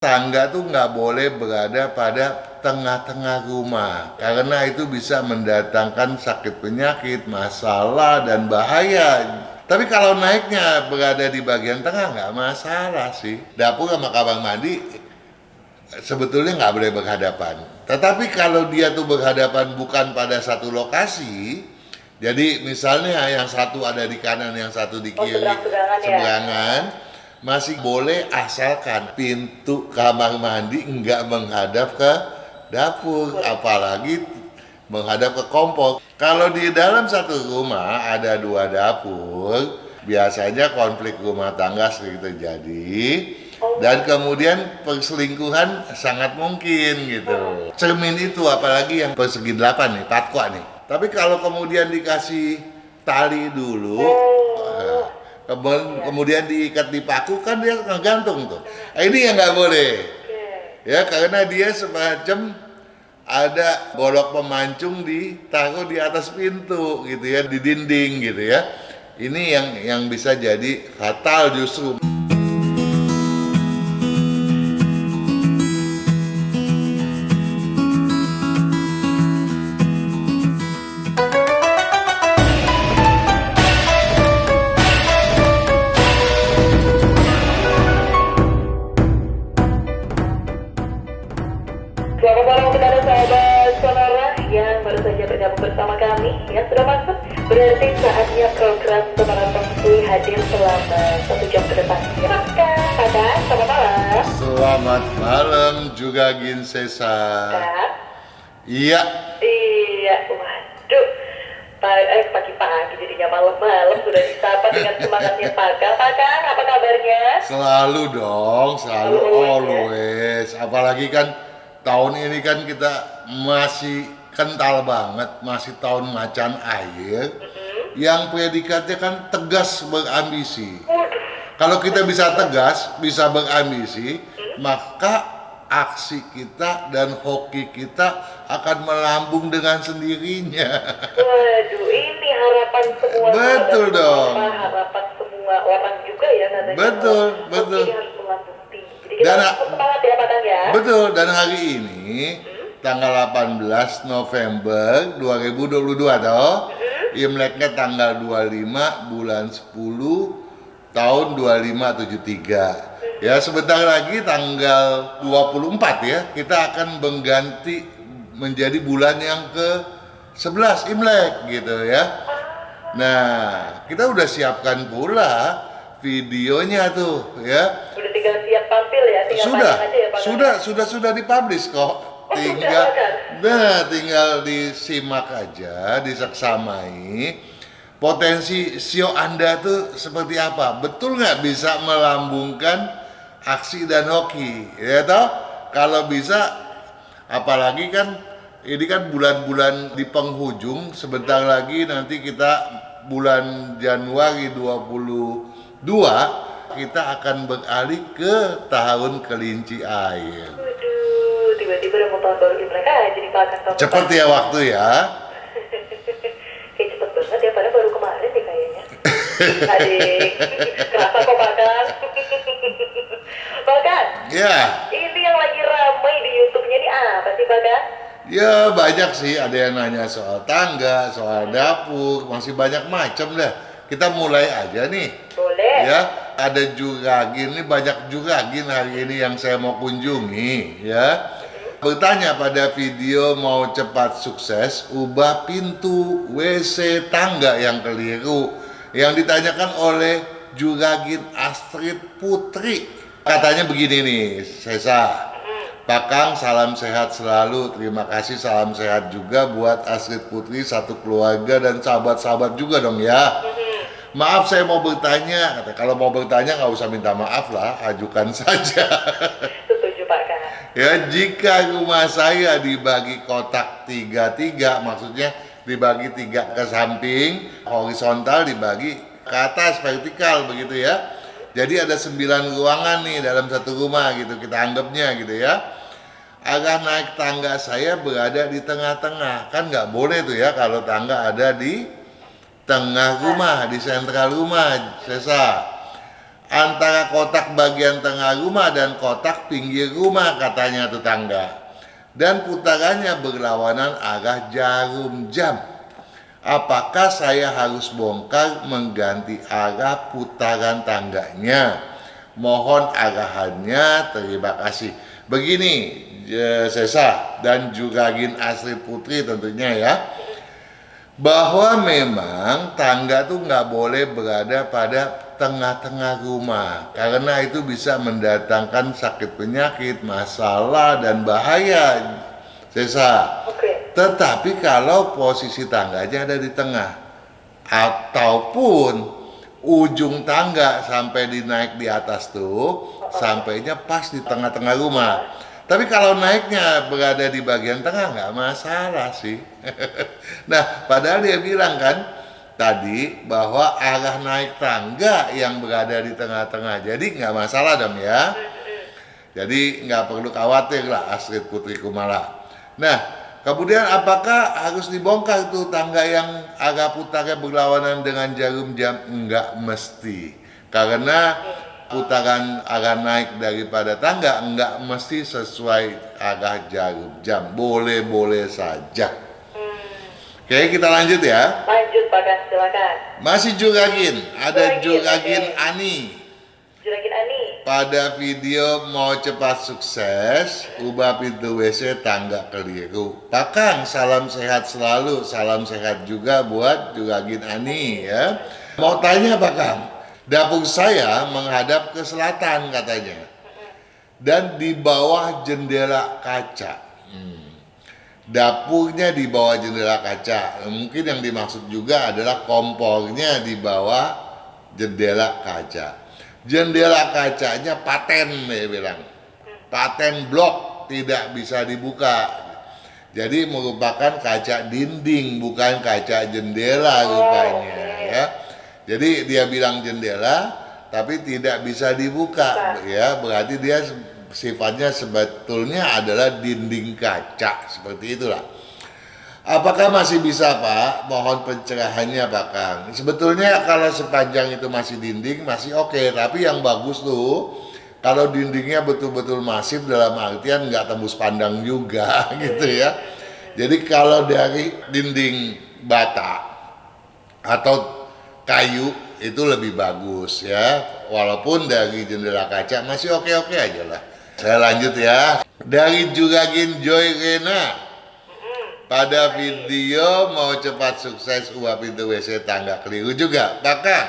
Tangga tuh nggak boleh berada pada tengah-tengah rumah karena itu bisa mendatangkan sakit penyakit, masalah dan bahaya. Tapi kalau naiknya berada di bagian tengah nggak masalah sih. Dapur sama kamar mandi sebetulnya nggak boleh berhadapan. Tetapi kalau dia tuh berhadapan bukan pada satu lokasi, jadi misalnya yang satu ada di kanan, yang satu di kiri, seberangan, masih boleh asalkan pintu kamar mandi nggak menghadap ke dapur, apalagi menghadap ke kompor. Kalau di dalam satu rumah ada dua dapur, biasanya konflik rumah tangga sering terjadi dan kemudian perselingkuhan sangat mungkin gitu. Cermin itu apalagi yang persegi 8 nih, patwa nih. Tapi kalau kemudian dikasih tali dulu, kemudian diikat di paku kan dia ngegantung tuh. Ini yang nggak boleh. Ya karena dia semacam ada golok pemancung ditaruh di atas pintu gitu ya, di dinding gitu ya. Ini yang bisa jadi fatal justru. Selamat malam kepada sahabat Sonora yang baru saja bergabung bersama kami yang sudah masuk. Berarti saatnya program Sonora Talkshow hadir selama 1 jam ke depan. Silakan, Pak. Selamat malam. Selamat malam juga Ginsesa. Kak. Iya. Iya, waduh. Pagi-pagi jadinya malam-malam sudah disapa dengan semangatnya Pak Kang. Pak Kang, apa kabarnya? Selalu dong, selalu always. Apalagi kan tahun ini kan kita masih kental banget, masih tahun macan air. Yang predikatnya kan tegas berambisi. Kalau kita bisa tegas, bisa berambisi, maka aksi kita dan hoki kita akan melambung dengan sendirinya. Waduh, ini harapan semua. Betul dong. Harapan semua orang juga ya katanya. Betul, betul. Hoki harus melambung tinggi. Jadi kita harus semangat ya Pak Kang ya. Betul, dan hari ini tanggal 18 November 2022 toh. Imleknya tanggal 25 bulan 10 tahun 2573. Ya sebentar lagi tanggal 24 ya kita akan mengganti menjadi bulan yang ke-11 Imlek gitu ya. Nah kita udah siapkan pula videonya tuh ya. Udah tinggal siap tampil ya, tinggal Sudah, aja ya Pak. sudah dipublish kok. Tinggal disimak aja, disaksamai. Potensi sio Anda tuh seperti apa? Betul nggak bisa melambungkan aksi dan hoki, ya toh? Kalau bisa, apalagi kan ini kan bulan-bulan di penghujung, sebentar lagi nanti kita bulan Januari 22 kita akan beralih ke tahun kelinci air. Waduh, tiba-tiba udah mau tahun baru Imlek aja di Pak Kang. Cepet ya waktu ya. Kayak cepet banget ya, padahal baru kemarin deh kayaknya. Adik, kerasa kok Pak Kang. Pak Kang, Ya. ini yang lagi ramai di YouTube-nya ini apa sih Pak Kang? Ya banyak sih, ada yang nanya soal tangga, soal dapur, masih banyak macam dah. Kita mulai aja nih. Boleh. Ya, ada juragin nih, banyak juragin hari ini yang saya mau kunjungi ya. Bertanya pada video mau cepat sukses, ubah pintu WC tangga yang keliru. Yang ditanyakan oleh juragin Astrid Putri. Katanya begini nih, Sesa. Pak Kang, salam sehat selalu. Terima kasih, salam sehat juga buat Astrid Putri, satu keluarga dan sahabat-sahabat juga dong ya. Maaf saya mau bertanya, kata kalau mau bertanya nggak usah minta maaf lah, ajukan saja. Setuju Pak Kang. Ya jika rumah saya dibagi kotak 3-3, maksudnya dibagi 3 ke samping, horizontal dibagi ke atas, vertikal begitu ya. Jadi ada 9 ruangan nih dalam satu rumah gitu, kita anggapnya gitu ya. Arah naik tangga saya berada di tengah-tengah, kan nggak boleh tuh ya kalau tangga ada di tengah rumah, di sentral rumah, Sesa. antara kotak bagian tengah rumah dan kotak pinggir rumah, katanya tetangga. Dan putarannya berlawanan arah jarum jam. Apakah saya harus bongkar mengganti arah putaran tangganya? Mohon arahannya, terima kasih. Begini, Sesa dan juga Gin Astrid Putri tentunya ya, bahwa memang tangga tuh nggak boleh berada pada tengah-tengah rumah, karena itu bisa mendatangkan sakit penyakit, masalah, dan bahaya, Sesa. Oke. Tetapi kalau posisi tangganya ada di tengah, ataupun ujung tangga sampai dinaik di atas tuh, sampainya pas di tengah-tengah rumah. Tapi kalau naiknya berada di bagian tengah nggak masalah sih. Nah, padahal dia bilang kan tadi bahwa arah naik tangga yang berada di tengah-tengah. Jadi nggak masalah dong ya. Jadi nggak perlu khawatir lah Astrid Putri Kumala. Nah, kemudian apakah harus dibongkar tuh tangga yang arah putarnya berlawanan dengan jarum jam? Nggak mesti. Karena putaran arah naik daripada tangga enggak mesti sesuai arah jarum jam, boleh-boleh saja. Oke, kita lanjut ya. Lanjut Pak Kang, silakan. Masih Juragin, ada Juragin oke. Ani. Juragan Ani. Pada video mau cepat sukses, ubah pintu WC tangga keliru. Pak Kang, salam sehat selalu, salam sehat juga buat Juragin Ani ya. Mau tanya Pak Kang, dapur saya menghadap ke selatan katanya, dan di bawah jendela kaca. Dapurnya di bawah jendela kaca. Mungkin yang dimaksud juga adalah kompornya di bawah jendela kaca. Jendela kacanya paten, dia bilang. Paten blok, tidak bisa dibuka. Jadi merupakan kaca dinding, bukan kaca jendela rupanya ya. Jadi dia bilang jendela, tapi tidak bisa dibuka, ya. Berarti dia sifatnya sebetulnya adalah dinding kaca, seperti itulah. Apakah masih bisa Pak? Mohon pencerahannya Pak Kang. Sebetulnya kalau sepanjang itu masih dinding, masih oke. Tapi yang bagus tuh, kalau dindingnya betul-betul masif dalam artian nggak tembus pandang juga, gitu ya. Jadi kalau dari dinding bata atau kayu itu lebih bagus ya, walaupun dari jendela kaca masih oke-oke aja lah. Saya lanjut ya. Dari Juragin Joy Rena, pada video mau cepat sukses ubah pintu WC tangga keliru juga. Bahkan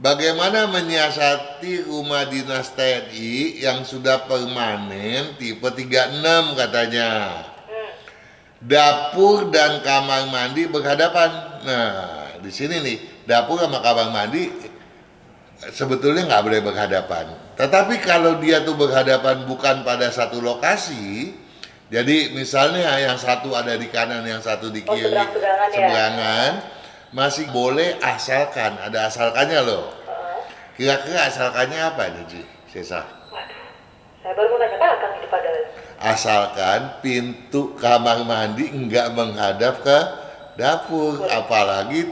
bagaimana menyiasati rumah dinas TNI yang sudah permanen tipe 36 katanya. Dapur dan kamar mandi berhadapan. Nah, di sini nih, dapur sama kamar mandi sebetulnya nggak boleh berhadapan. Tetapi kalau dia tuh berhadapan bukan pada satu lokasi, jadi misalnya yang satu ada di kanan, yang satu di kiri, seberangan, masih boleh asalkan, ada asalkannya loh. Kira-kira asalkannya apa nih, Ji? Sesa? Waduh, saya baru mau nanya Pak Kang ini padahal. Asalkan pintu kamar mandi nggak menghadap ke dapur, apalagi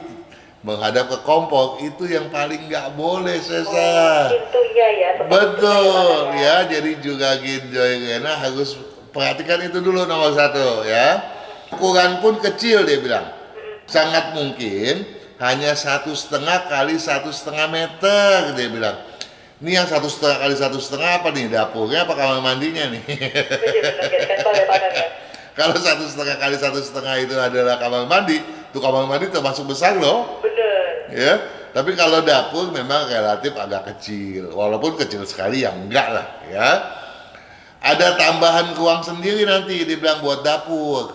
menghadap ke kompor, itu yang paling nggak boleh, Sesa. Pintunya ya. Betul ya, jadi Juragin Joy Rena harus perhatikan itu dulu nomor satu ya. Ukuran pun kecil dia bilang, sangat mungkin hanya 1,5 kali 1,5 meter dia bilang. Ini yang 1,5 kali 1,5 apa nih, dapurnya apa kamar mandinya nih? Kalau 1,5 kali 1,5 itu adalah kamar mandi, tuh kamar mandi termasuk besar loh. Bener. Ya, tapi kalau dapur memang relatif agak kecil, walaupun kecil sekali ya enggak lah ya. Ada tambahan ruang sendiri nanti dibilang buat dapur.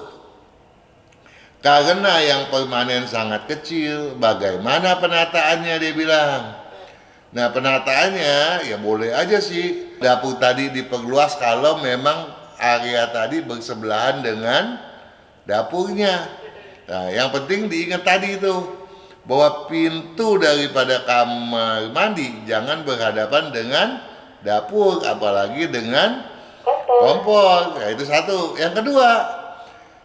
Karena yang permanen sangat kecil, bagaimana penataannya dia bilang. Nah, penataannya ya boleh aja sih dapur tadi diperluas kalau memang area tadi bersebelahan dengan dapurnya. Nah, yang penting diingat tadi itu, bahwa pintu daripada kamar mandi jangan berhadapan dengan dapur, apalagi dengan kompor. Ya, itu satu. Yang kedua,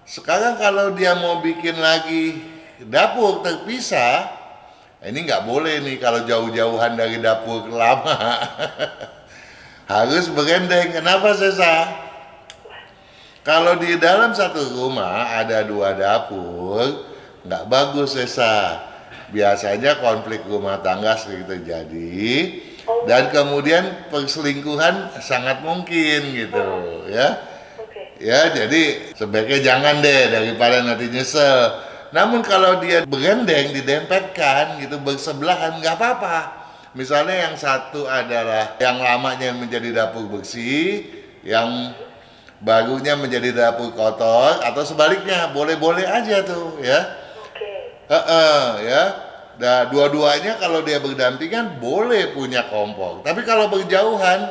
sekarang kalau dia mau bikin lagi dapur terpisah, Ini nggak boleh nih kalau jauh-jauhan dari dapur lama. Harus bergendeng. Kenapa Sesa? Kalau di dalam satu rumah ada 2 dapur, nggak bagus Sesa. Biasanya konflik rumah tangga sering terjadi, dan kemudian perselingkuhan sangat mungkin gitu ya. Oke. Ya, jadi sebaiknya jangan deh daripada nanti nyesel. Namun kalau dia bergendeng, didempetkan gitu bersebelahan nggak apa-apa. Misalnya yang satu adalah yang lamanya menjadi dapur bersih, yang barunya menjadi dapur kotor, atau sebaliknya boleh-boleh aja tuh ya. Oke. Ya. Nah, dua-duanya kalau dia berdampingan boleh punya kompor. Tapi kalau berjauhan,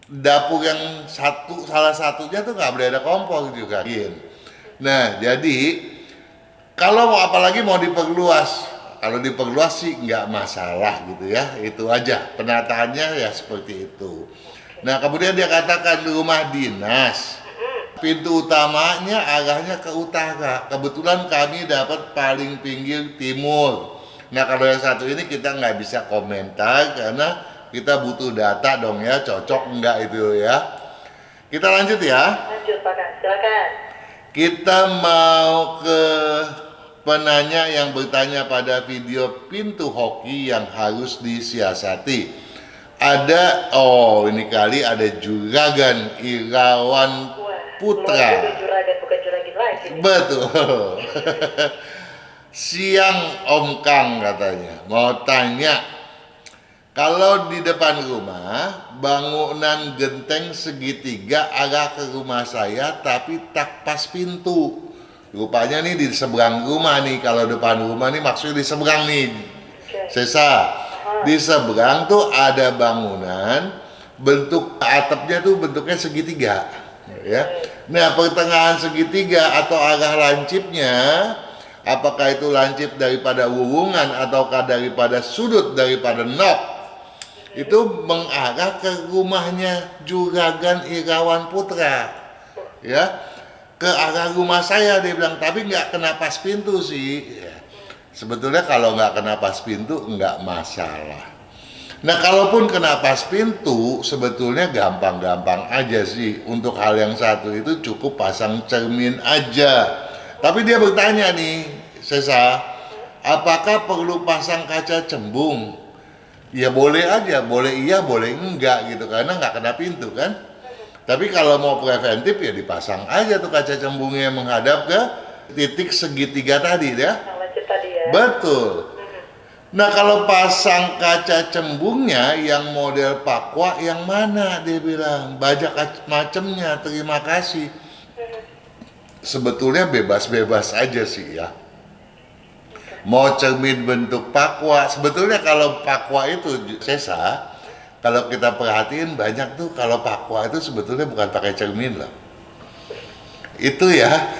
dapur yang salah satunya tuh nggak boleh ada kompor juga. Nah, jadi kalau apalagi mau diperluas, kalau diperluas sih nggak masalah gitu ya. Itu aja penataannya ya seperti itu. Nah, kemudian dia katakan di rumah dinas, pintu utamanya arahnya ke utara. Kebetulan kami dapat paling pinggir timur. Nah, kalau yang satu ini kita nggak bisa komentar karena kita butuh data dong ya, cocok nggak itu ya. Kita lanjut ya. Lanjut Pak Kang, silakan. Kita mau ke penanya yang bertanya pada video pintu hoki yang harus disiasati. Ini kali ada Juragan Irawan Putra. Wah, juragan bukan juragin lagi nih. Betul. Siang Om Kang katanya, mau tanya, kalau di depan rumah bangunan genteng segitiga arah ke rumah saya tapi tak pas pintu. Rupanya nih di seberang rumah nih, kalau depan rumah nih maksudnya di seberang nih. Sesa, di seberang tuh ada bangunan, bentuk atapnya tuh bentuknya segitiga, ya. Nah, pertengahan segitiga atau arah lancipnya, apakah itu lancip daripada wuwungan ataukah daripada sudut daripada nok, itu mengarah ke rumahnya Juragan Irawan Putra, ya, ke arah rumah saya. Dia bilang, tapi nggak kena pas pintu sih. Ya. Sebetulnya kalau nggak kena pas pintu nggak masalah. Nah, kalaupun kena pas pintu, sebetulnya gampang-gampang aja sih. Untuk hal yang satu itu cukup pasang cermin aja. Tapi dia bertanya nih, Sesa, apakah perlu pasang kaca cembung? Ya boleh aja, boleh iya, boleh enggak gitu, karena nggak kena pintu kan. Tapi kalau mau preventif ya dipasang aja tuh kaca cembungnya menghadap ke titik segitiga tadi ya. Yang lanjut tadi ya. Betul. Nah, kalau pasang kaca cembungnya yang model pakwa yang mana, dia bilang banyak macamnya, terima kasih. Sebetulnya bebas-bebas aja sih ya. Mau cermin bentuk pakwa, sebetulnya kalau pakwa itu Sesa, kalau kita perhatiin banyak tuh kalau pakwa itu sebetulnya bukan pakai cermin loh. Itu ya,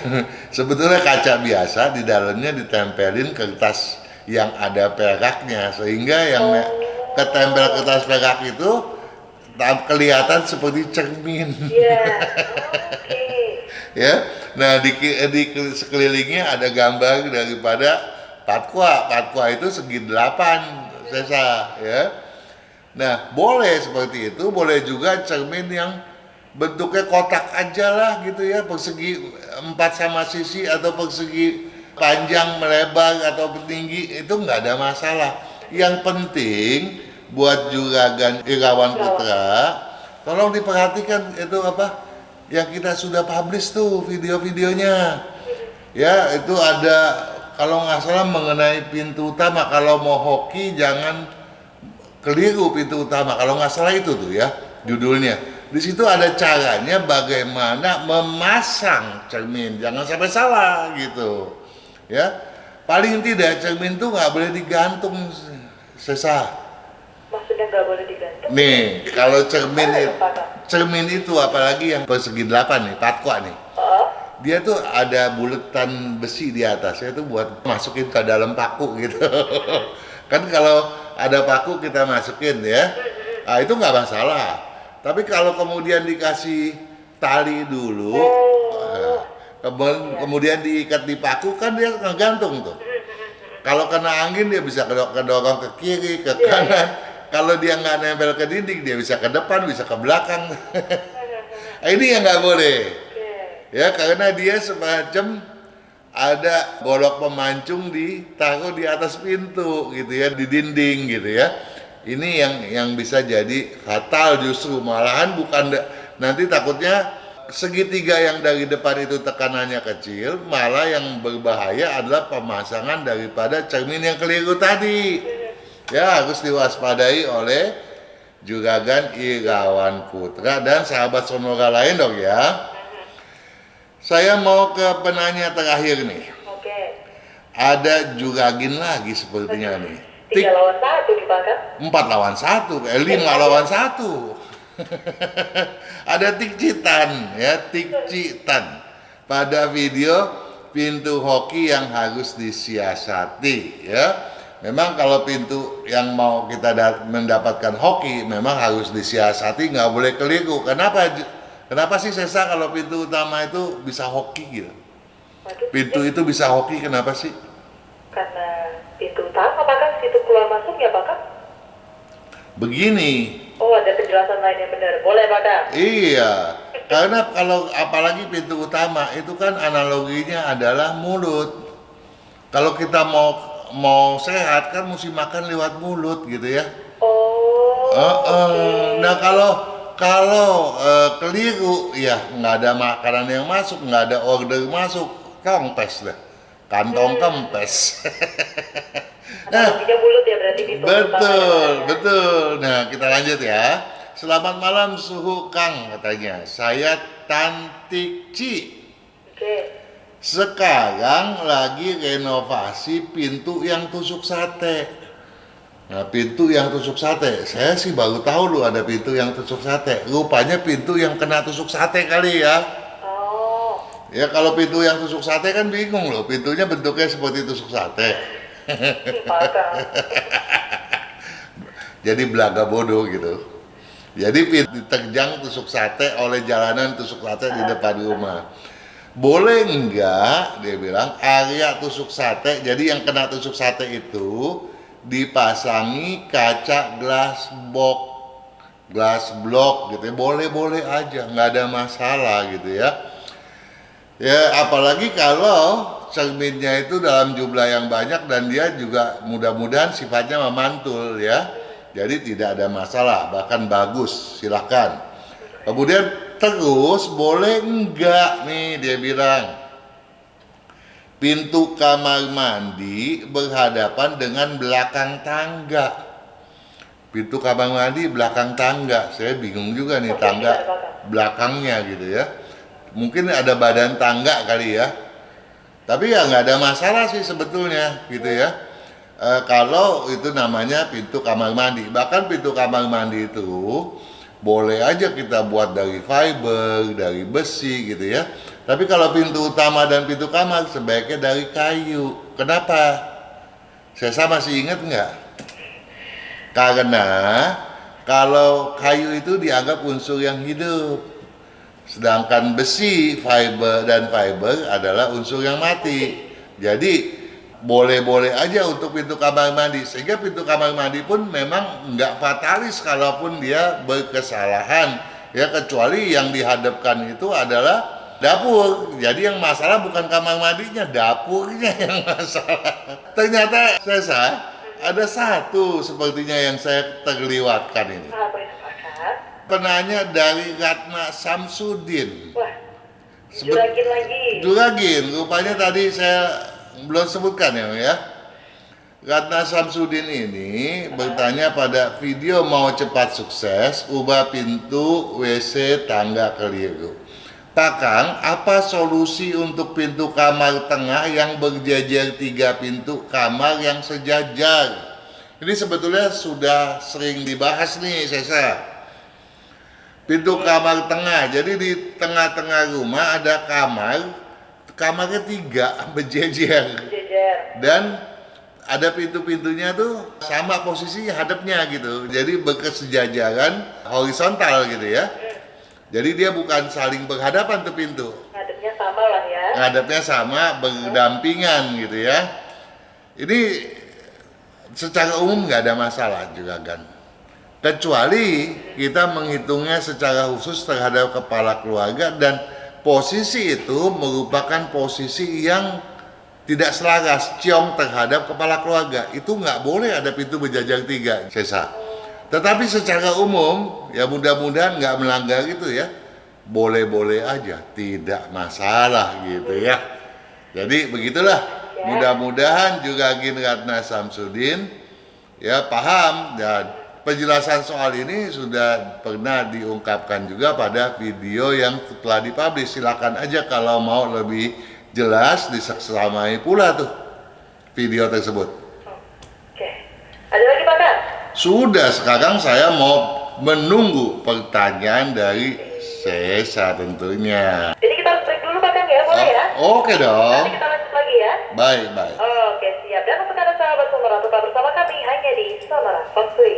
sebetulnya kaca biasa, di dalamnya ditempelin kertas yang ada peraknya, sehingga yang ketempel kertas perak itu kelihatan seperti cermin. Iya. Oke. Ya, nah di sekelilingnya ada gambar daripada patwa. Patwa itu segi 8 Sesa, ya. Nah, boleh seperti itu, boleh juga cermin yang bentuknya kotak aja lah gitu ya, persegi 4 sama sisi atau persegi panjang melebar atau tinggi, itu nggak ada masalah. Yang penting buat Juragan Irawan Putra, tolong diperhatikan itu apa yang kita sudah publish tuh video-videonya ya. Itu ada kalau nggak salah mengenai pintu utama. Kalau mau hoki jangan keliru pintu utama, kalau nggak salah itu tuh ya judulnya. Di situ ada caranya bagaimana memasang cermin, jangan sampai salah gitu ya. Paling tidak cermin tuh nggak boleh digantung Sesa. Maksudnya nggak boleh digantung? Nih, kalau cermin itu apalagi yang persegi 8 nih, patwa nih. Dia tuh ada buletan besi di atasnya tuh buat masukin ke dalam paku gitu. Kan kalau ada paku kita masukin ya. Nah, itu nggak masalah. Tapi kalau kemudian dikasih tali dulu, kemudian diikat di paku kan dia ngegantung tuh. Kalau kena angin dia bisa kedorong ke kiri, ke Iya, kanan. Kalau dia nggak nempel ke dinding, dia bisa ke depan, bisa ke belakang. Ini yang nggak boleh. Oke. Ya, karena dia semacam ada golok pemancung ditaruh di atas pintu gitu ya, di dinding gitu ya. Ini yang bisa jadi fatal justru, malahan bukan nanti takutnya segitiga yang dari depan itu tekanannya kecil, malah yang berbahaya adalah pemasangan daripada cermin yang keliru tadi. Ya, harus diwaspadai oleh Juragan Irawan Putra dan sahabat Sonora lain dong ya. Saya mau ke penanya terakhir nih. Oke. Ada Juragin lagi sepertinya nih. 3 lawan 1 nih Pak Kang. 4 lawan 1, 5 lawan 1. Ada Tikcitan ya, Tikcitan. Pada video pintu hoki yang harus disiasati ya. Memang kalau pintu yang mau kita mendapatkan hoki memang harus disiasati, nggak boleh keliru. Kenapa sih Sesa kalau pintu utama itu bisa hoki gitu? Waduh, Pintu itu bisa hoki kenapa sih? karena pintu utama Pak Kang, situ keluar masuk ya Pak Kang? Begini, Oh, ada penjelasan lain yang benar. Boleh Pak Kang? iya, karena kalau apalagi pintu utama itu kan analoginya adalah mulut. Kalau kita mau sehat kan mesti makan lewat mulut gitu ya. Oh, oke. Nah kalau keliru ya nggak ada makanan yang masuk, nggak ada order masuk, kempes dah, kantong kempes. Analoginya mulut ya berarti pintu utama ya, Pak Betul, Kang, ya? betul. Nah, kita lanjut ya. Selamat malam suhu Kang katanya. Saya Tantik Ci. Oke. Sekarang lagi renovasi pintu yang tusuk sate. Nah, pintu yang tusuk sate. Saya sih baru tahu loh ada pintu yang tusuk sate. Rupanya pintu yang kena tusuk sate kali ya. Oh, Ya kalau pintu yang tusuk sate kan bingung loh. Pintunya bentuknya seperti tusuk sate. Pak Kang. Jadi belaga bodoh gitu. Jadi diterjang tusuk sate oleh jalanan tusuk sate di depan rumah. Boleh enggak, dia bilang, area tusuk sate, jadi yang kena tusuk sate itu dipasangi kaca glass block gitu ya. Boleh-boleh aja, nggak ada masalah gitu ya. Ya apalagi kalau cerminnya itu dalam jumlah yang banyak dan dia juga mudah-mudahan sifatnya memantul ya. Jadi tidak ada masalah, bahkan bagus, silahkan. Kemudian terus boleh enggak nih dia bilang pintu kamar mandi berhadapan dengan belakang tangga. Pintu kamar mandi belakang tangga, saya bingung juga nih tangga belakangnya gitu ya. Mungkin ada badan tangga kali ya. Tapi ya nggak ada masalah sih sebetulnya gitu ya. Kalau itu namanya pintu kamar mandi. Bahkan pintu kamar mandi itu boleh aja kita buat dari fiber, dari besi gitu ya. Tapi kalau pintu utama dan pintu kamar sebaiknya dari kayu. Kenapa? Saya masih ingat nggak? Karena kalau kayu itu dianggap unsur yang hidup. Sedangkan besi, fiber adalah unsur yang mati. Jadi boleh-boleh aja untuk pintu kamar mandi, sehingga pintu kamar mandi pun memang nggak fatalis kalaupun dia berkesalahan ya, kecuali yang dihadapkan itu adalah dapur. Jadi yang masalah bukan kamar mandinya, dapurnya yang masalah. Ternyata saya ada satu sepertinya yang saya terlewatkan ini. Apa itu Pak Kang? Penanya dari Ratna Samsudin. Wah, juragin lagi. Juragin, rupanya tadi saya belum sebutkan ya. Ratna Samsudin ini bertanya pada video mau cepat sukses, ubah pintu WC tangga keliru. Pak Kang, apa solusi untuk pintu kamar tengah yang berjajar 3 pintu kamar yang sejajar? Ini sebetulnya sudah sering dibahas nih, Sesa. Pintu kamar tengah, jadi di tengah-tengah rumah ada kamarnya 3 berjejer. Jejer. Dan ada pintu-pintunya tuh sama posisinya hadapnya gitu, jadi berkesejajaran horizontal gitu ya. Jadi dia bukan saling berhadapan tuh pintu, Ngadepnya sama lah ya. ngadapnya sama berdampingan gitu ya. Ini secara umum nggak ada masalah juga kan. Kecuali kita menghitungnya secara khusus terhadap kepala keluarga dan posisi itu merupakan posisi yang tidak selaras, ciong terhadap kepala keluarga. Itu nggak boleh ada pintu berjajar 3, Sesa. Tetapi secara umum, ya mudah-mudahan nggak melanggar itu ya. Boleh-boleh aja, tidak masalah gitu ya. Jadi begitulah. Mudah-mudahan juga Gin Ratna Samsudin ya paham, dan penjelasan soal ini sudah pernah diungkapkan juga pada video yang telah dipublish. Silakan aja kalau mau lebih jelas diseksamai pula tuh video tersebut. Oke. Ada lagi Pak Kang? Sudah, sekarang saya mau menunggu pertanyaan dari Sesa tentunya. Jadi kita harus break dulu Pak Kang ya, boleh ya? Oke dong. Nanti kita lanjut lagi ya. Baik, baik. Oke, siap. Dan untuk Anda sahabat Sonora, tetap bersama kami hanya di Sonora Feng Shui.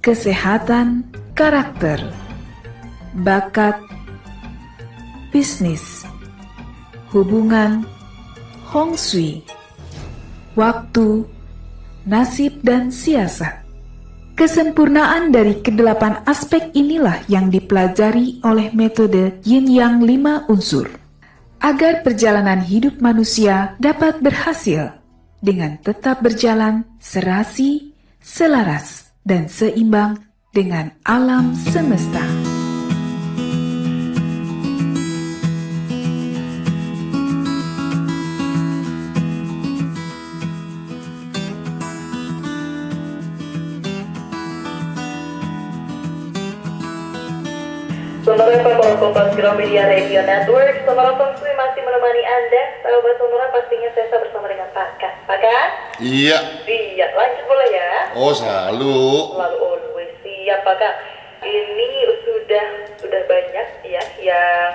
Kesehatan karakter, bakat, bisnis, hubungan, Hong Shui, waktu, nasib dan siasat. Kesempurnaan dari kedelapan aspek inilah yang dipelajari oleh metode Yin Yang 5 unsur, agar perjalanan hidup manusia dapat berhasil dengan tetap berjalan serasi, selaras, dan seimbang dengan alam semesta. Sonora FM Kompas Gramedia Radio Network. Sonora Feng Shui masih menemani Anda. Sahabat Sonora, pastinya saya bersama dengan Pak Kang. Pak Kang? Iya. Iya, lanjut boleh ya? Oh, selalu. Selalu always siap Pak Kang. Ini sudah banyak ya yang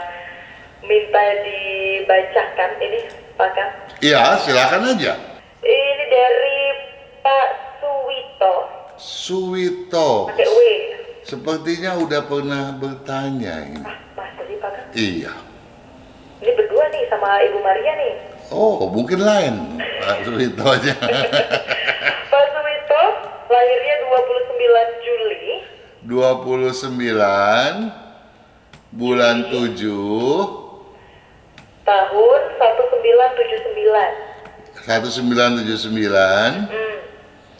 minta dibacakan ini Pak Kang. Iya, silakan aja. Ini dari Pak Suwito. Suwito. Pakai W. Sepertinya udah pernah bertanya ini. Mas tadi Pak Kang. Iya. Ini berdua nih sama Ibu Maria nih. Oh, mungkin lain Pak Suwito aja. Pak Suwito lahirnya 29 Juli 29 bulan 7 tahun 1979. 1979.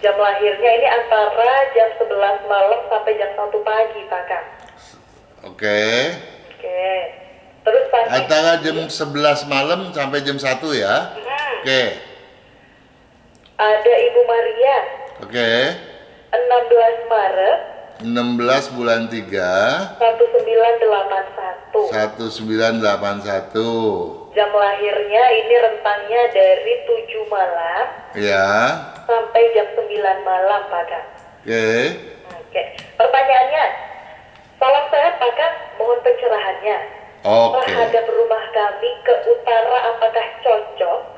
Jam lahirnya ini antara jam 11 malam sampai jam 1 pagi Pak Kang. Oke. Oke. Terus pagi Antara jam 11 malam sampai jam 1 ya. Oke. ada Ibu Maria Oke. 16 Maret 16 bulan 3 1981. 1981. Jam lahirnya ini rentangnya dari 7 malam Ya. sampai jam 9 malam Pak Kang. Oke. Oke. Pertanyaannya, salam sehat Pak Kang, mohon pencerahannya. Oke. Terhadap rumah kami ke utara, apakah cocok?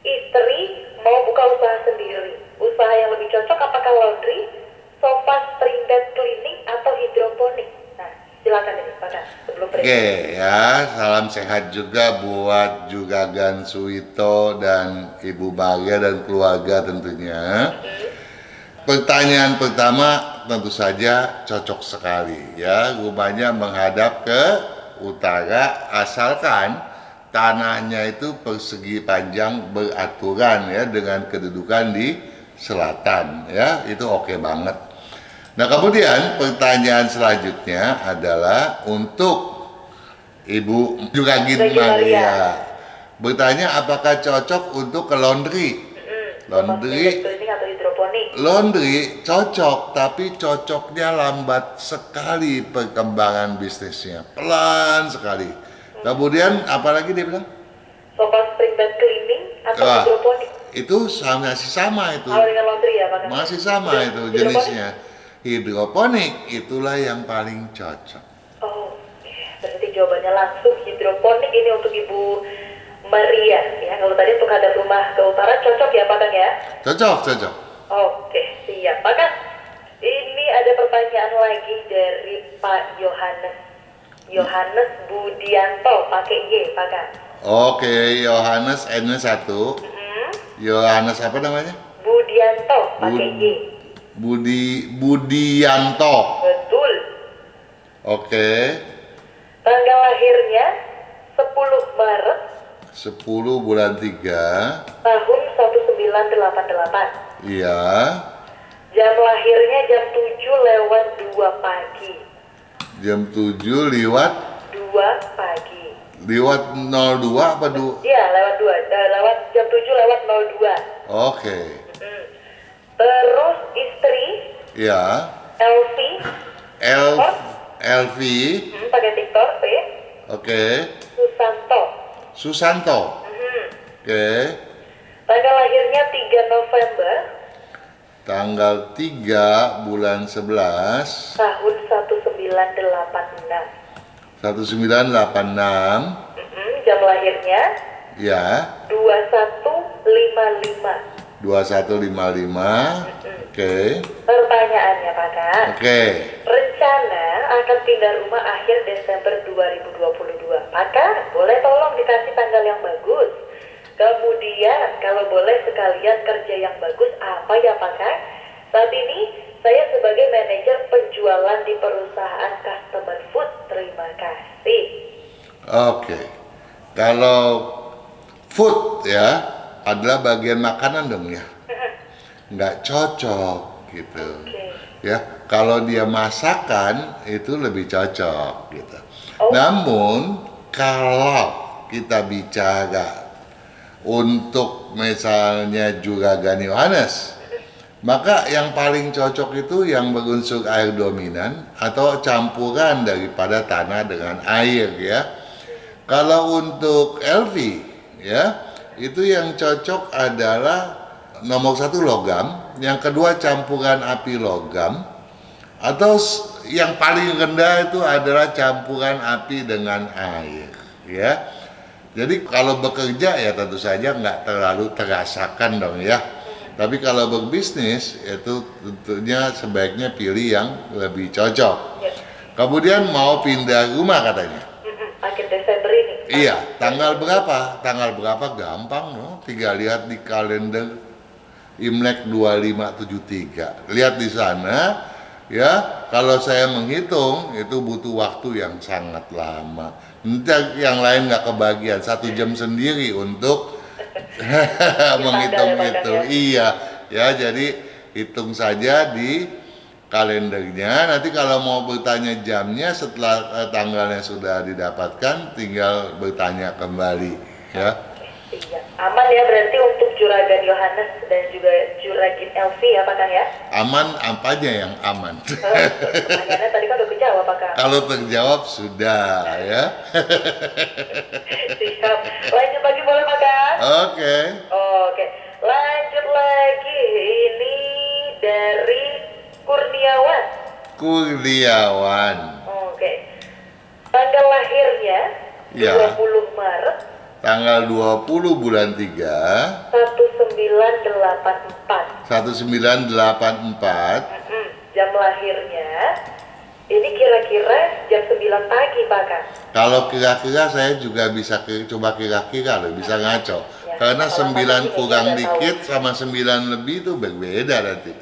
Istri mau buka usaha sendiri. Usaha yang lebih cocok apakah laundry, sofa, spring bed, cleaning, atau hidroponik? Nah, silakan ini Pak Kang, sebelum Oke ya, salam sehat juga buat Jugagan Suwito dan Ibu Maria dan keluarga tentunya. Pertanyaan pertama tentu saja cocok sekali ya, rumahnya menghadap ke utara asalkan tanahnya itu persegi panjang beraturan ya dengan kedudukan di selatan ya, itu oke banget. Nah kemudian pertanyaan selanjutnya adalah untuk Ibu Juragin Maria. Bertanya apakah cocok untuk ke laundry? Laundry, cleaning atau hidroponik. laundry cocok, tapi cocoknya lambat sekali perkembangan bisnisnya, pelan sekali. Kemudian apalagi dia bilang? Sofa spring bed cleaning atau Wah, hidroponik. itu masih sama itu, Kalau dengan laundry ya Pak? masih sama itu Hidroponik? jenisnya. Hidroponik itulah yang paling cocok. Oh, berarti jawabannya langsung hidroponik ini untuk Ibu Maria ya. Kalau tadi untuk hadap rumah ke utara cocok ya Pak Kang ya? Cocok, cocok. Oke, siap. Pak Kang, ini ada pertanyaan lagi dari Pak Yohanes. Yohanes Budianto pakai Y Pak Kang. Oke, Yohanes N1. Yohanes apa namanya? Budianto pakai Y. Budianto. Betul. Oke. Tanggal lahirnya 10 Maret 10 bulan 3. tahun 1988. Iya. Jam lahirnya jam 7:02 pagi. Jam 7 lewat 2 pagi. 02 apa Iya, lewat 2. Lewat jam 7:02. Oke. Terus istri Ya. Elvi, LV. pakai Victor P. Oke. Susanto. Susanto. Oke. Tanggal lahirnya 3 November Tanggal 3 bulan 11 tahun 1986. 1986. Jam lahirnya Ya. 21:55. 2155. Oke. Pertanyaannya Pak Kak, Oke. rencana akan pindah rumah akhir Desember 2022. Pak Kak, boleh tolong dikasih tanggal yang bagus? Kemudian kalau boleh sekalian kerja yang bagus apa ya Pak Kak? Saat ini saya sebagai manajer penjualan di perusahaan customer food. Terima kasih. Oke. Kalau food ya adalah bagian makanan dong ya. Nggak cocok gitu. Oke. Ya, kalau dia masakan itu lebih cocok gitu. Oh. Namun kalau kita bicara untuk misalnya Juragan Yohanes, maka yang paling cocok itu yang berunsur air dominan atau campuran daripada tanah dengan air ya. Kalau untuk LV ya, itu yang cocok adalah nomor 1 logam, yang kedua campuran api logam, atau yang paling rendah itu adalah campuran api dengan air ya. Jadi kalau bekerja ya tentu saja nggak terlalu terasakan dong ya. Tapi kalau berbisnis itu tentunya sebaiknya pilih yang lebih cocok. Ya. Kemudian mau pindah rumah katanya. Akhir Desember ini. Iya, tanggal berapa? Tanggal berapa gampang loh. Tinggal lihat di kalender Imlek 2573. Lihat di sana ya. Kalau saya menghitung itu butuh waktu yang sangat lama. Nanti yang lain nggak kebagian, 1 jam sendiri untuk menghitung itu. Iya, ya jadi hitung saja di kalendernya. Nanti kalau mau bertanya jamnya setelah tanggalnya sudah didapatkan, tinggal bertanya kembali ya. Iya. Aman ya berarti untuk Juragan Yohanes dan juga Juragan Elvi ya Pak Kang ya? Aman, apanya yang aman? Pertanyaannya tadi kan udah kejawab Pak Kang. Kalau terjawab sudah ya. Siap. Lanjut lagi boleh Pak Kang? Oke. Oke. Lanjut lagi. Ini dari Kurniawan. Kurniawan. Oke. Tanggal lahirnya Ya. 20 Maret Tanggal 20 bulan 3 1984. 1984. Jam lahirnya ini kira-kira jam 9 pagi Pak Kang. Kalau kira-kira saya juga bisa coba kira-kira loh, bisa ngaco. Ya, Karena kalau 9 pagi kurang nggak tahu. dikit sama 9 lebih itu berbeda nanti.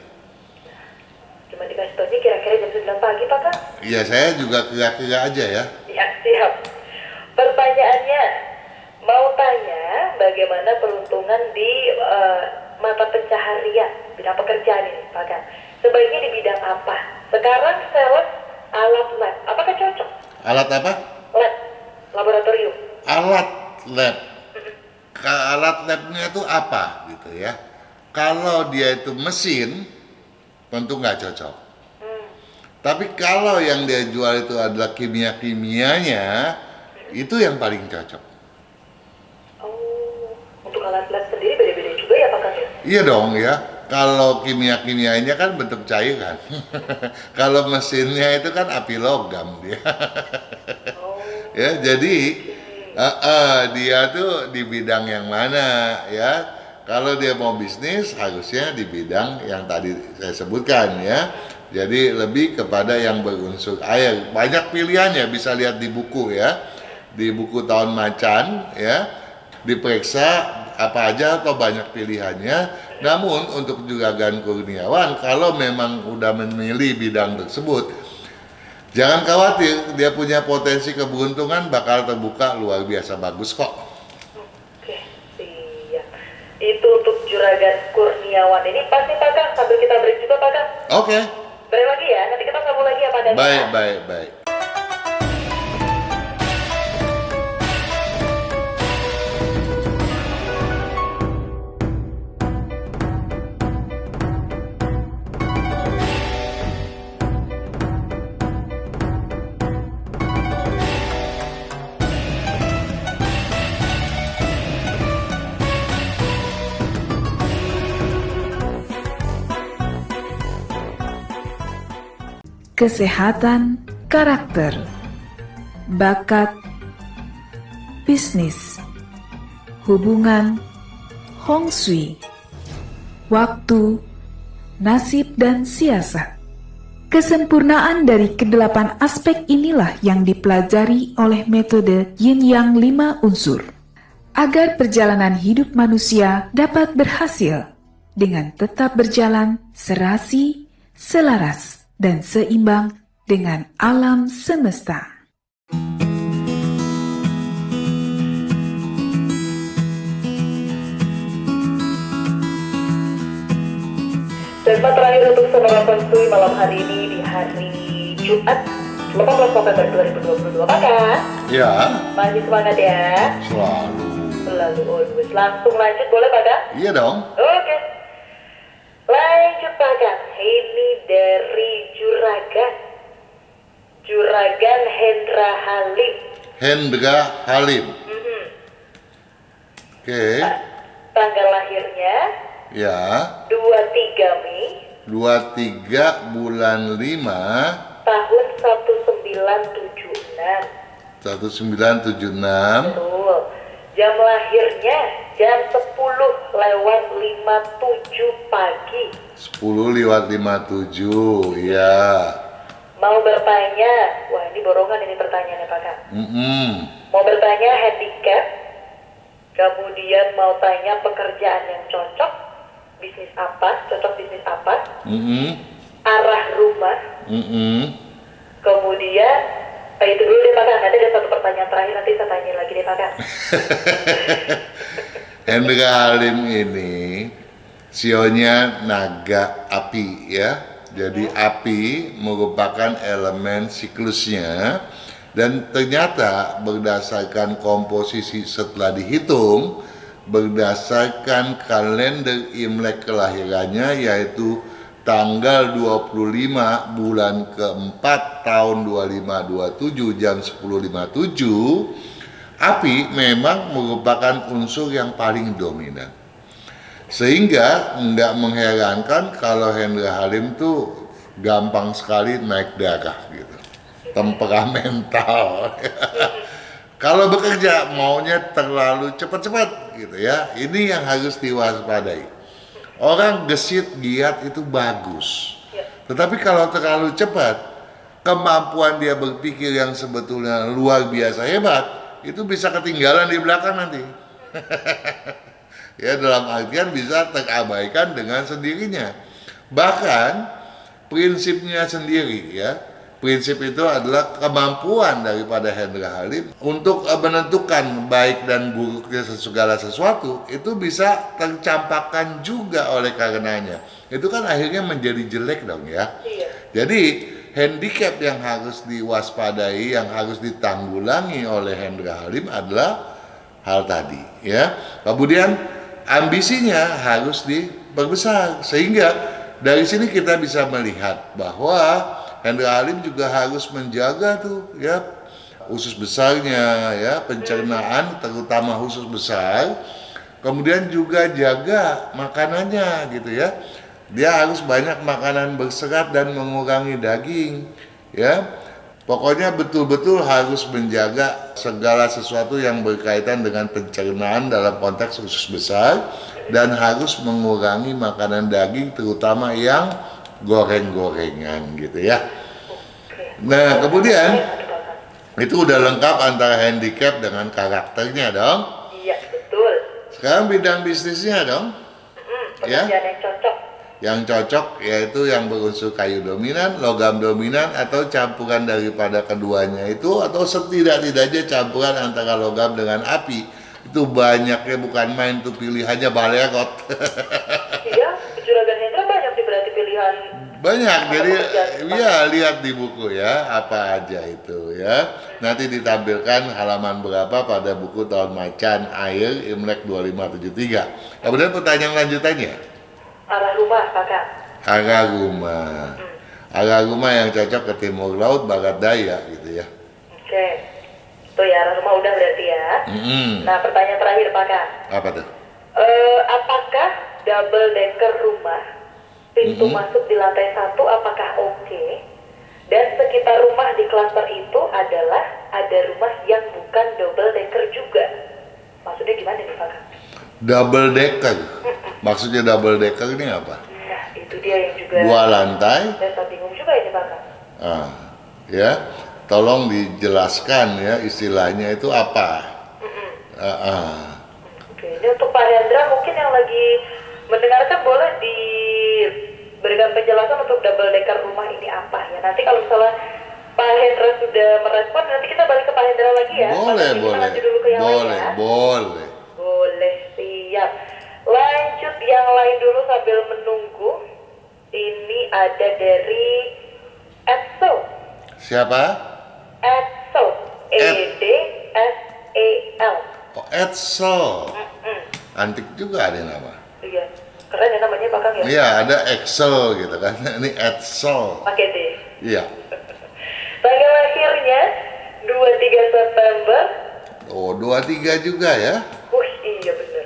Cuma dikasih tahu ini kira-kira jam 9 pagi Pak Kang. Iya, saya juga kira-kira aja ya. Ya, siap. Pertanyaannya, mau tanya bagaimana peruntungan di mata pencaharian bidang pekerjaan ini, Pak Kang. Sebaiknya di bidang apa? Sekarang sales alat lab, apakah cocok? Alat apa? Lab, laboratorium. Alat lab. Alat labnya itu apa gitu ya? Kalau dia itu mesin, tentu nggak cocok. Tapi kalau yang dia jual itu adalah kimia-kimianya, itu yang paling cocok. Oh, untuk alat lab sendiri beda-beda juga ya Pak Kang ya? Iya dong ya. Kalau kimia-kimianya kan bentuk cairan. Kalau mesinnya itu kan api logam dia. Oh, Ya, jadi dia tuh di bidang yang mana ya? Kalau dia mau bisnis harusnya di bidang yang tadi saya sebutkan ya. Jadi lebih kepada yang berunsur air. Banyak pilihannya, bisa lihat di buku ya. Di buku tahun macan ya. Diperiksa apa aja atau banyak pilihannya. Namun untuk Juragan Kurniawan, kalau memang udah memilih bidang tersebut, jangan khawatir, dia punya potensi keberuntungan bakal terbuka luar biasa bagus kok. oke, siap. Itu untuk Juragan Kurniawan. Ini pasti Pak Kang, sambil kita break juga Pak Kang. Oke, Break lagi ya, nanti kita sambung lagi ya Pak Kang. baik. Kesehatan karakter, bakat, bisnis, hubungan, hong shui, waktu, nasib, dan siasat. Kesempurnaan dari kedelapan aspek inilah yang dipelajari oleh metode Yin Yang 5 unsur, agar perjalanan hidup manusia dapat berhasil dengan tetap berjalan serasi, selaras, dan seimbang dengan alam semesta. Segmen terakhir untuk Sonora Feng Shui malam hari ini di hari Jumat 18 November 2022 Pak Kang. Ya, Masih semangat ya? selalu. Always. Langsung lanjut boleh Pak Kang? Iya dong. Oke. Lanjut Pak Kang. Ini dari Juragan Hendra Halim. Hendra Halim. Oke, Tanggal lahirnya ya. 23 Mei 23 bulan 5 tahun 1976. 1976. Betul. Jam lahirnya jam 10:57 pagi. 10:57, ya. Mau bertanya, wah ini borongan ini pertanyaannya Pak Kang. Mau bertanya handicap, kemudian mau tanya pekerjaan yang cocok, bisnis apa, cocok bisnis apa, arah rumah, kemudian itu dulu deh Pak Kang, nanti ada satu pertanyaan terakhir, nanti saya tanya lagi deh Pak Kang. Hendra Halim ini sionya naga api ya. Jadi api merupakan elemen siklusnya, dan ternyata berdasarkan komposisi setelah dihitung berdasarkan kalender Imlek kelahirannya, yaitu tanggal 25 bulan keempat tahun 2527 jam 10:57, api memang merupakan unsur yang paling dominan. Sehingga nggak mengherankan kalau Hendra Halim tuh gampang sekali naik darah gitu, temperamental. Kalau bekerja maunya terlalu cepat-cepat gitu ya. Ini yang harus diwaspadai. Orang gesit giat itu bagus, tetapi kalau terlalu cepat, kemampuan dia berpikir yang sebetulnya luar biasa hebat itu bisa ketinggalan di belakang nanti. Ya, dalam artian bisa terabaikan dengan sendirinya. Bahkan prinsipnya sendiri ya, prinsip itu adalah kemampuan daripada Hendra Halim untuk menentukan baik dan buruknya segala sesuatu itu bisa tercampakkan juga oleh karenanya. Itu kan akhirnya menjadi jelek dong ya. Jadi handicap yang harus diwaspadai, yang harus ditanggulangi oleh Hendra Halim adalah hal tadi ya. Kemudian ambisinya harus diperbesar. Sehingga dari sini kita bisa melihat bahwa Hendra Halim juga harus menjaga tuh ya usus besarnya ya, pencernaan terutama usus besar. Kemudian juga jaga makanannya gitu ya. Dia harus banyak makanan berserat dan mengurangi daging ya. Pokoknya betul-betul harus menjaga segala sesuatu yang berkaitan dengan pencernaan dalam konteks usus besar dan harus mengurangi makanan daging terutama yang goreng-gorengan gitu ya. Nah, kemudian itu udah lengkap antara handicap dengan karakternya dong. Iya, betul. Sekarang bidang bisnisnya dong. Ya. Pekerjaan yang cocok. Yang cocok yaitu yang berunsur kayu dominan, logam dominan, atau campuran daripada keduanya itu, atau setidak-tidaknya campuran antara logam dengan api. Itu banyaknya, bukan main tuh pilihannya balerot. Iya, juragan Hendra banyak nih berarti pilihan. Banyak, jadi pekerjaan. ya lihat di buku ya apa aja itu ya. Nanti ditampilkan halaman berapa pada buku Tahun Macan Air Imlek 2573. Kemudian pertanyaan lanjutannya, Arah rumah, Kakak. arah rumah. Arah rumah yang cocok ke timur laut, barat daya gitu ya. Oke. Tuh ya, arah rumah udah berarti ya. Nah, pertanyaan terakhir, Kakak. Apa tuh? Apakah double decker rumah pintu masuk di lantai 1 apakah oke? Dan sekitar rumah di klaster itu adalah ada rumah yang bukan double decker juga. Maksudnya gimana nih, Kakak? Double decker. Maksudnya double decker ini apa? Nah, itu dia yang juga Dua lantai. saya bingung juga ini, Kakak. Ya, tolong dijelaskan ya istilahnya itu apa. Oke, ini untuk Pak Hendra mungkin yang lagi mendengarkan boleh diberikan penjelasan untuk double decker rumah ini apa ya. Nanti kalau misalnya Pak Hendra sudah merespon, nanti kita balik ke Pak Hendra lagi ya. Boleh, Kita boleh. lanjut dulu ke yang lain ya. Boleh. Boleh, siap. Lanjut yang lain dulu sambil menunggu. Ini ada dari Edso. Siapa? Edso. EDSEL. Oh, Edsel. Antik juga ada nama. Iya, keren ya namanya Pak Kang ya. Iya, ada Excel gitu kan. Ini Edsel. Pakai D. Iya. Tanggal lahirnya 23 September. Oh, 23 juga ya. Iya bener.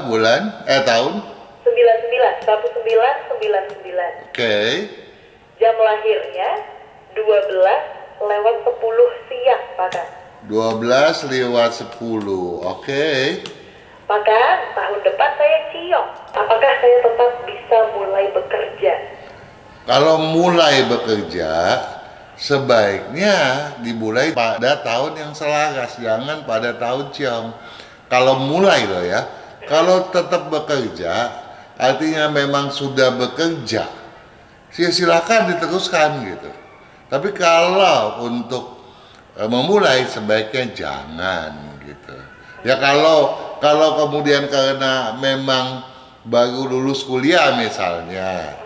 Bulan, tahun. 1999. Oke. Jam lahirnya 12:10 siang, Pak Kang. 12:10. Oke. Pak Kang, tahun depan saya ciong. Apakah saya tetap bisa mulai bekerja? Kalau mulai bekerja, sebaiknya dimulai pada tahun yang selaras, jangan pada tahun ciong. Kalau mulai loh ya, kalau tetap bekerja, artinya memang sudah bekerja, silakan diteruskan gitu. Tapi kalau untuk memulai, sebaiknya jangan gitu. Ya kalau kemudian karena memang baru lulus kuliah misalnya,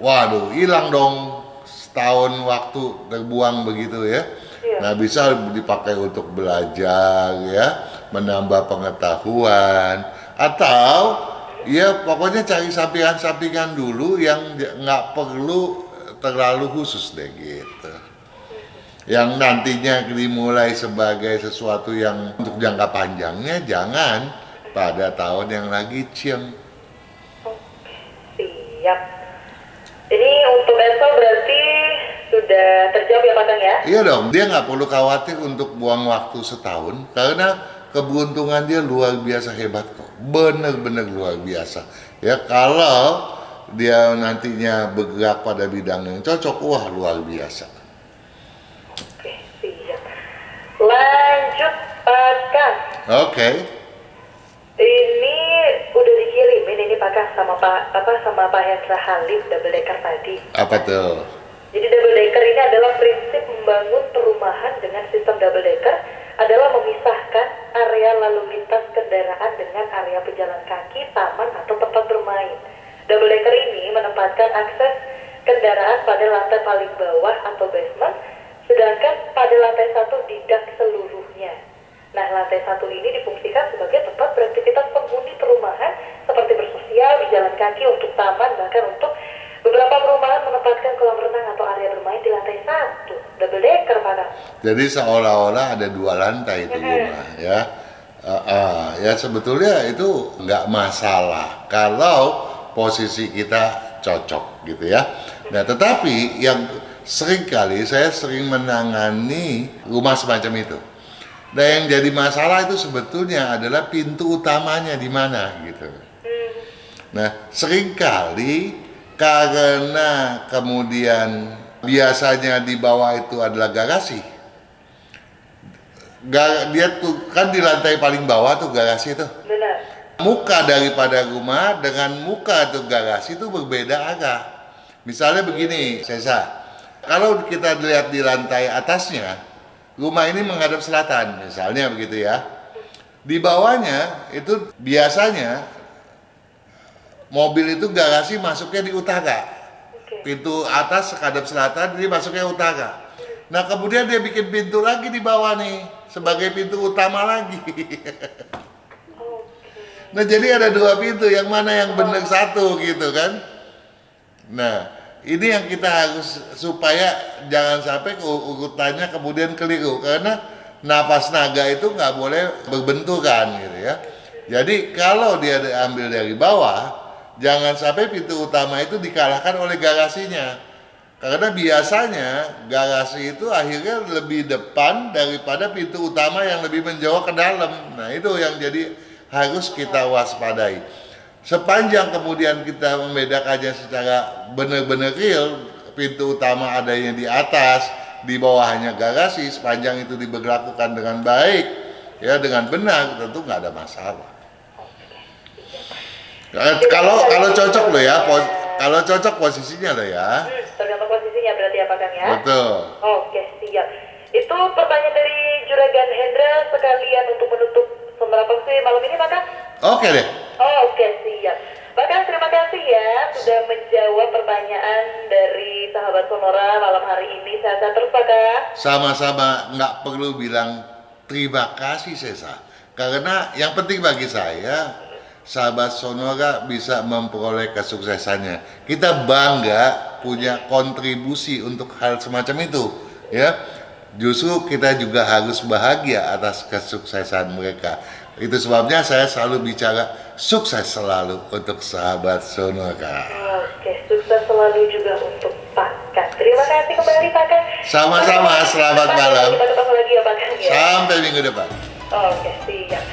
waduh, hilang dong setahun waktu terbuang begitu ya. Nah, bisa dipakai untuk belajar ya, menambah pengetahuan, atau ya pokoknya cari sampingan-sampingan dulu yang nggak perlu terlalu khusus deh gitu. Yang nantinya dimulai sebagai sesuatu yang untuk jangka panjangnya, jangan pada tahun yang lagi ciong. Siap. Ini untuk besok berarti sudah terjawab ya Pak Kang ya? Iya dong, dia nggak perlu khawatir untuk buang waktu setahun karena keberuntungan dia luar biasa hebat kok, bener-bener luar biasa. Ya kalau dia nantinya bergerak pada bidang yang cocok, wah luar biasa. Oke, siap. Lanjut Pak Kang. Oke. Ini udah dikirimin ini Pak Kang sama Pak Hendra Halim double decker tadi. Apa tuh? Jadi double decker ini adalah prinsip membangun perumahan dengan sistem double decker adalah memisahkan area lalu lintas kendaraan dengan area pejalan kaki, taman, atau tempat bermain. Double decker ini menempatkan akses kendaraan pada lantai paling bawah atau basement, sedangkan pada lantai 1 tidak seluruhnya. Nah, lantai 1 ini difungsikan sebagai tempat beraktivitas penghuni perumahan seperti bersosialisasi, sosial, berjalan kaki untuk taman, bahkan untuk beberapa perumahan menempatkan kolam renang atau area bermain di lantai 1, double decker Pak Kang. Jadi seolah-olah ada 2 lantai itu rumah ya. Ya sebetulnya itu nggak masalah kalau posisi kita cocok gitu ya. Nah tetapi yang seringkali saya sering menangani rumah semacam itu. Nah yang jadi masalah itu sebetulnya adalah pintu utamanya di mana gitu. Nah seringkali karena kemudian biasanya di bawah itu adalah garasi. Dia tuh kan di lantai paling bawah tuh garasi tuh. Benar. Muka daripada rumah dengan muka tuh garasi itu berbeda agak. Misalnya begini, Sesa. Kalau kita lihat di lantai atasnya, rumah ini menghadap selatan, misalnya begitu ya. Di bawahnya itu biasanya mobil itu garasi masuknya di utara. Oke. Pintu atas menghadap selatan, dia masuknya utara. Nah kemudian dia bikin pintu lagi di bawah nih, sebagai pintu utama lagi. Nah jadi ada 2 pintu, yang mana yang benar satu gitu kan. Nah ini yang kita harus supaya jangan sampai urutannya kemudian keliru. Karena nafas naga itu nggak boleh berbenturan gitu ya. Jadi kalau dia diambil dari bawah, jangan sampai pintu utama itu dikalahkan oleh garasinya. Karena biasanya garasi itu akhirnya lebih depan daripada pintu utama yang lebih menjauh ke dalam. Nah itu yang jadi harus kita waspadai. Sepanjang kemudian kita membedakannya secara benar-benar real, pintu utama adanya di atas, di bawahnya garasi, sepanjang itu diberlakukan dengan baik, ya dengan benar, tentu nggak ada masalah. Kalau cocok loh ya, kalau cocok posisinya loh ya. Tergantung posisinya berarti ya Pak Kang ya? Betul. Oke, siap. Itu pertanyaan dari Juragan Hendra sekalian untuk menutup Sonora Feng Shui malam ini Pak Kang? Oke deh. Oke, siap. Pak Kang, terima kasih ya sudah menjawab pertanyaan dari sahabat Sonora malam hari ini. Sehat-sehat terus Pak Kang. Sama-sama, nggak perlu bilang terima kasih Sesa. Karena yang penting bagi saya, sahabat Sonora bisa memperoleh kesuksesannya. Kita bangga punya kontribusi untuk hal semacam itu, ya. Justru kita juga harus bahagia atas kesuksesan mereka. Itu sebabnya saya selalu bicara sukses selalu untuk sahabat Sonora. Oke, sukses selalu juga untuk Pak Kang. Terima kasih kembali Pak Kang. Sama-sama, selamat malam. Kita ketemu lagi ya Pak Kang ya. Sampai minggu depan. Oke, siap.